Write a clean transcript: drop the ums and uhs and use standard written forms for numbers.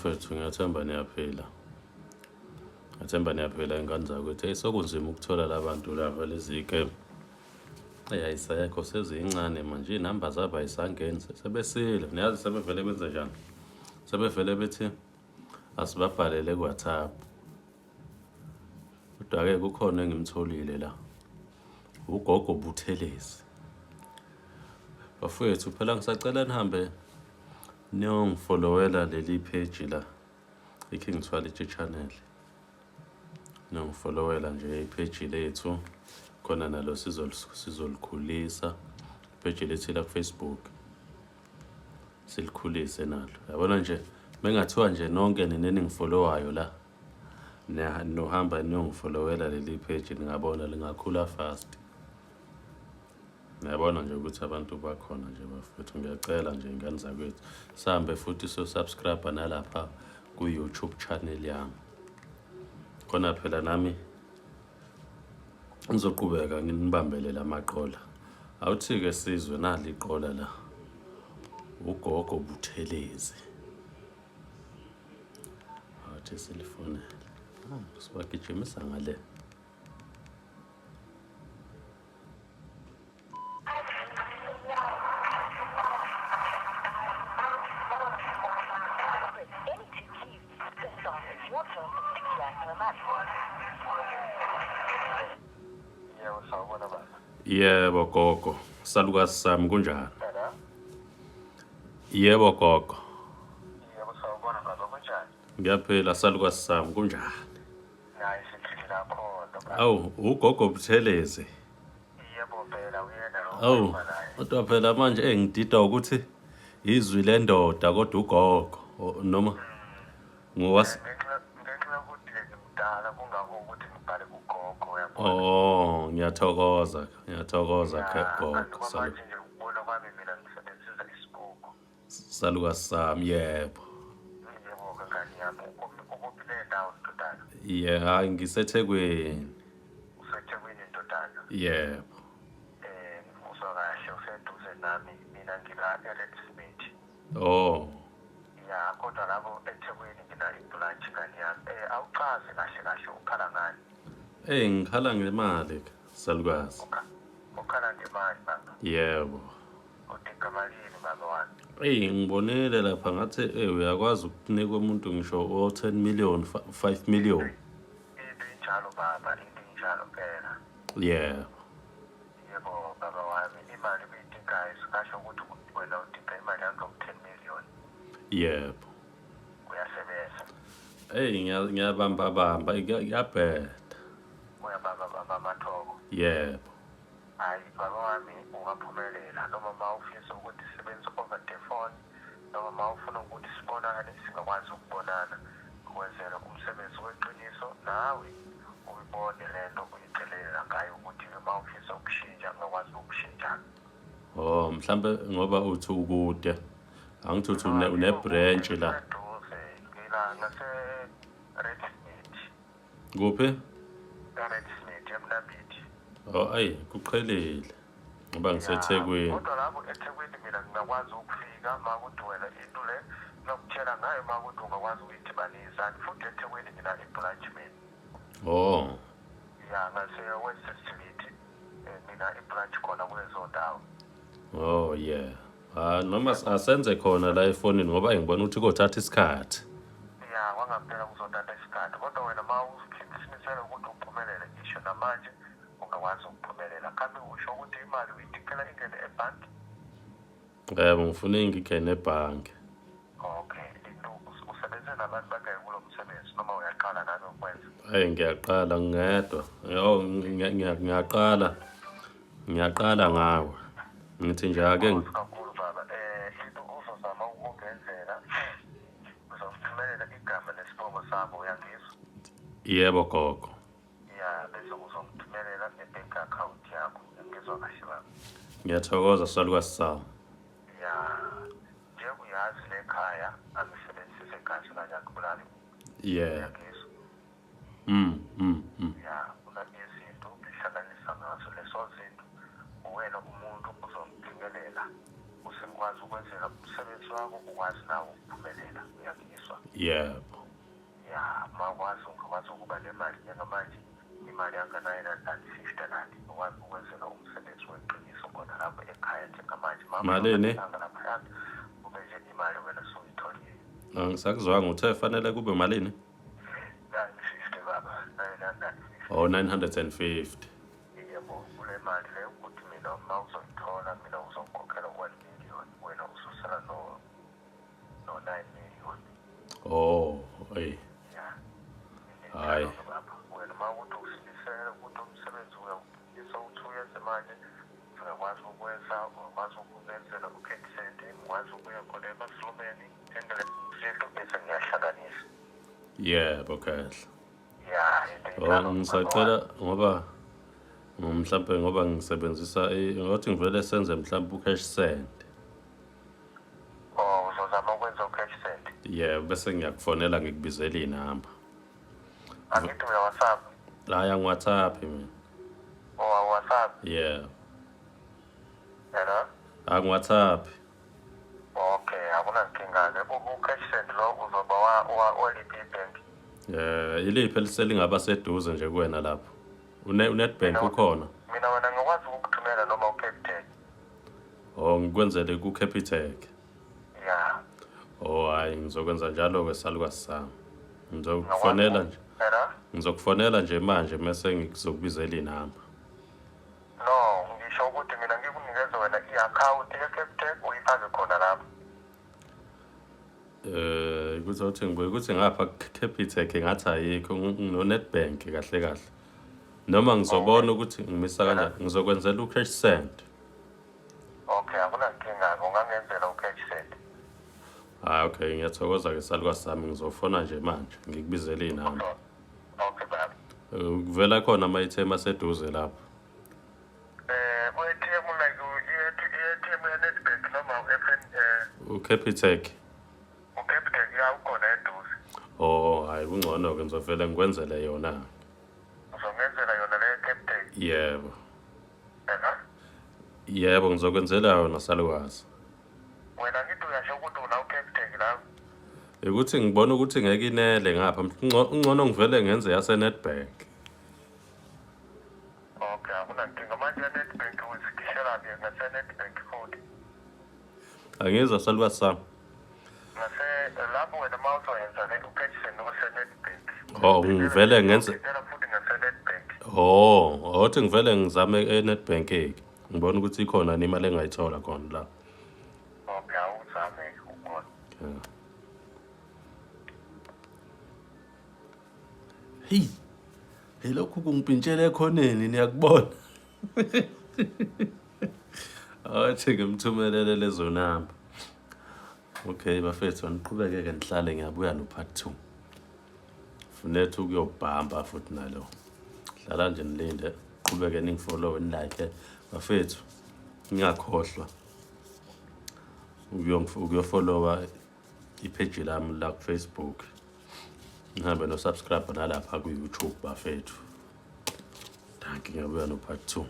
bafethu ngiyathemba niyaphila. Ngathemba niyaphila ingane zakwethu. Sokunzima ukuthola labantu laba lezi-game. Ayisekho sezincane manje inamba zabo ayisangeni sebesile. Niyazi sebevele benze njani? Sebevele bethi asibabhalele ku-WhatsApp. Kodwa-ke kukhona engimtholile la. Ugogo Buthelezi. Bafethu phela ngisacela nihambe niyongifollowela leli page la. King Twality channel. Niyongifollowela nje ipage lethu. Khona nalo sizolikhulisa. Page lethu la Facebook. Silikhulise nalo. Yabona nje mengathiwa nje nonke ninengifollowayo la. Nohamba niyongifollowela leli page ningabona lingakhula fast. Ngiyabona nje ukuthi abantu bakhona nje bafethu ngiyacela nje ingane zakwethu sihambe futhi subscribe nalapha ku YouTube channel yami. Khona phela nami ngizoqhubeka nginibambele lamaqola. Awuthi ke sizwe nali iqola la. Ugogo Buthelezi. Athi selifone. Sibagijimisa ngale. Yebo gogo, salukazi sami kunjani? Yebo gogo. Yebo sawubona baba kunjani? Ngiyaphila salukazi sami kunjani? Hayi siphila lapho. Awu, ugogo Buthelezi. Yebo phela uyena lo. Awu, kodwa phela manje ngidida ukuthi izwi lendoda kodwa ugogo noma ngowasi. Ngenxa yokuthi ngimdala kungako ukuthi ngibhale ugogo yabo. Oh, ngiyathokoza gogo. Manje nje ukubona kwami mina ngisebenzisa isibuko. Salukazi sami yebo. Yebo ngani yami ukuphi ndawo ndodana? Yeah, ngiseThekwini. Usethekwini ndodana? Yebo. Ngizwa kahle useduze nami mina ngila Alex Smith. Oh. Ya kodwa lapho eThekwini ngina ibranch ngani yami. Awuchaze kahle ukhala ngani? Ngikhala ngemali salukazi. Ukhala ngemali baba? Yebo. Udinga malini baba wami? Ngibonile lapha ngathi uyakwazi ukunika umuntu ngisho o10 million 5 million. Into injalo baba, into injalo phela. Yeah. Yebo baba wami, imali uyidingayo sikasho ukuthi wena udinga imali yango10 million. Yebo. Uyasebenza. Ngiyabamba ngiyabheda. Uyabamba mathoko. Yebo. Hayi baba wami ungaphumelela noma mawufisa ukuthi sisebenze over the phone noma mawufuna ukuthi sibonane singakwazi ukubonana ukwenzela umsebenzi weqiniso nawe uyibone lento uyicelela ngayo ukuthi mawufisa ukushintsha ungakwazi ukushintsha. Oh, mhlambe ngoba uthi ukude. Angithi uthi une branch la. Ngila ngase Red Smith. Kuphi? Red Smith eMnambithi. Oh, kuqhelile. Ngoba ngiseThekwini. Kodwa lapho eThekwini mina ngingakwazi ukufika makuthi wena into le ngokutshela ngayo makuthi ungakwazi ukuyidibanisa futhi eThekwini ngina ibranch mina. Oh. Ya ngase West Street mina ibranch khona kulezo ndawo. Oh yeah. Noma asenze khona la efonini ngoba ngibona ukuthi kothatha isikhathi. Ya wangampela kuzothatha isikhathi kodwa wena mawusinisela ukuthi uphumelele ngisho namanje ungakwazi ukuphumelela kambe usho ukuthi imali uyidingela ingene ebhanki. Yebo ngifuna ngingene ebhanki. Okay, usebenze nabantu bangeke kulo msebenzi noma uyaqala nami ukwenza? Ngiyaqala ngedwa. Ngiyaqala ngawe. Ngithi nje ake kakhulu baba. Into uzozama ukungenzela uzomthumelela igama nesibongo sakho uyangizwa? Yebo gogo. Ya bese uzomthumelela nebank account yakho. Ngizwa kahle baba. Ngiyathokoza salukazi sami. Ya nje uyazi lekhaya angisebenzise kahle kanjani kulali. Yeah. Uyangizwa? Ya una izinto ihlanganisa ngazo leso zinto wena umuntu uzomdingelela usekwazi ukwenzela umsebenzi wakho ukwazi nawe ukuphumelela. ngiyakuzwa. yebo Ya, ungakwazi ukuba nemali njengamanje imali yanga-950 randi ukwazi ukwenzela umsebenzi weqiniso khona lapho ekhaya njengamanje. Malini? Laphaya kube nje imali wena suyitholile. Angisakuzwanga uthe fanele kube malini? 950 baba, 950. Oh 950. Yebo, kule mali leyo ukuthi mina uma uzoyithola mina uzongikhokhela 1 million wena ususala no 9 million. Oh hey Ya. Hayi. Baba, wena uma ukuthi usinisele ukuthi umsebenzi uyenze manje uyakwazi ukwenza, ukwazi ukubenzela ukhethisende, ukwazi ukuya khona emasilumeni endele zinto bese ngiyahlanganisa. yebo kahle. Ya, Ngisacela ngoba mhlambe ngoba ngisebenzisa ngathi ngivele senze mhlambe ucash send. uzozama ukwenza ukhethisende. Yebo bese ngiyakufonela ngikubizela inamba. Angithi uya WhatsApp. Haya WhatsApp mina. WhatsApp. Yeah. Hello? WhatsApp. Okay, akunankinga-ke. Ukhethisende lo uzoba waliphi ibhenki? Iliphi eliselingaba seduze nje kuwena lapho? Unetbank ukhona? Mina wena ngikwazi ukukuthumela noma uCapitec. Oh ngikwenzele kuCapitec. Ya. Oh hayi ngizokwenza njalo ke salukazi sami. Ngizokufonela nje. Hello? Ngizokufonela nje manje mase ngizokubizela inamba. No, ngisho ukuthi mina ngikunikeze wena i-account ye-Capitec uyifake khona lapho. Kuzothi ngibuye ukuthi ngapha Capitec ngathi ayikho no-Nedbank kahle kahle. Noma ngizobona ukuthi ngimisa kanjani ngizokwenzela ucash send. Okay, akunankinga-ke ungangenzela ucash send. Okay ngiyathokoza ke salukazi sami ngizofona nje manje ngikubizela inamba. Okay baba. Kuvela khona ama-item aseduze lapho. U-ATM like i-ATM ye-Nedbank noma uCapitec. uCapitec ukhona eduze. Oh hayi kungcono ke ngizovela ngikwenzele yona. Uzongenzela yona le Capitec? Yebo. Yebo, ngizokwenzela yona salukazi. Wena ngithi uyasho ukuthi una uCapitec la? Ukuthi ngibona ukuthi ngeke inele ngapha ngcono ngivele ngenze yaseNedbank. Okay, akunankinga manje ye-Nedbank uyisikishela ke ngase-Nedbank futhi. Angizwa salukazi sami. Lapho wena uma uzoyenza le ucash send ose-Nedbank. Oh ngivele ngenze futhi ngase-Nedbank. othi ngivele ngizame eNedbank ke. Ngibona ukuthi ikhona imali engayithola khona la. Okay, awuzame ukhona. Hey lokhu kungiphintshela ekhoneni niyakubona. Athi ngimthumelele lezo namba. Okay bafethu niqhubeke ke nihlale ngiyabuya no part 2. Funethu ukuyobhamba futhi nalo. Hlala nje nilinde qhubeke ningifollow nilike bafethu. Ngiyakhohlwa ukuyofollowa ipage lami la ku Facebook. Ngihambe no subscribe nalapha ku YouTube bafethu. Thank you ngiyabuya no part 2.